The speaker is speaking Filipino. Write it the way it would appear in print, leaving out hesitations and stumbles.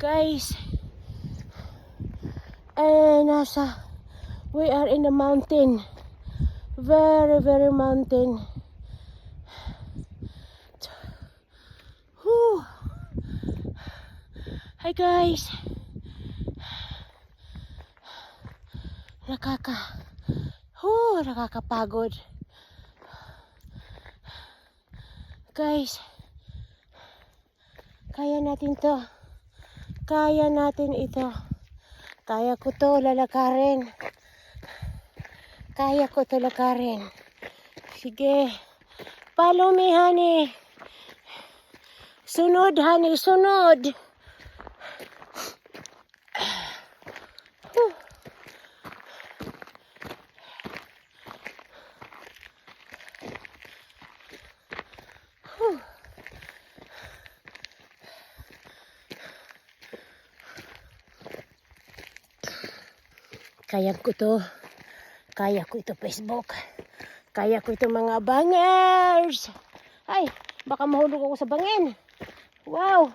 Guys, we are in the mountain. Very mountain. Whew. Hi guys. Nakakapagod. Guys, kaya natin to. Kaya natin ito. Kaya ko to lalakarin. Kaya ko to lakarin. Sige. Follow me, honey. Sunod, honey. Sunod. Kaya ko to. Kaya ko ito Facebook. Kaya ko ito mga bangers. Ay, baka mahulog ako sa bangin. Wow.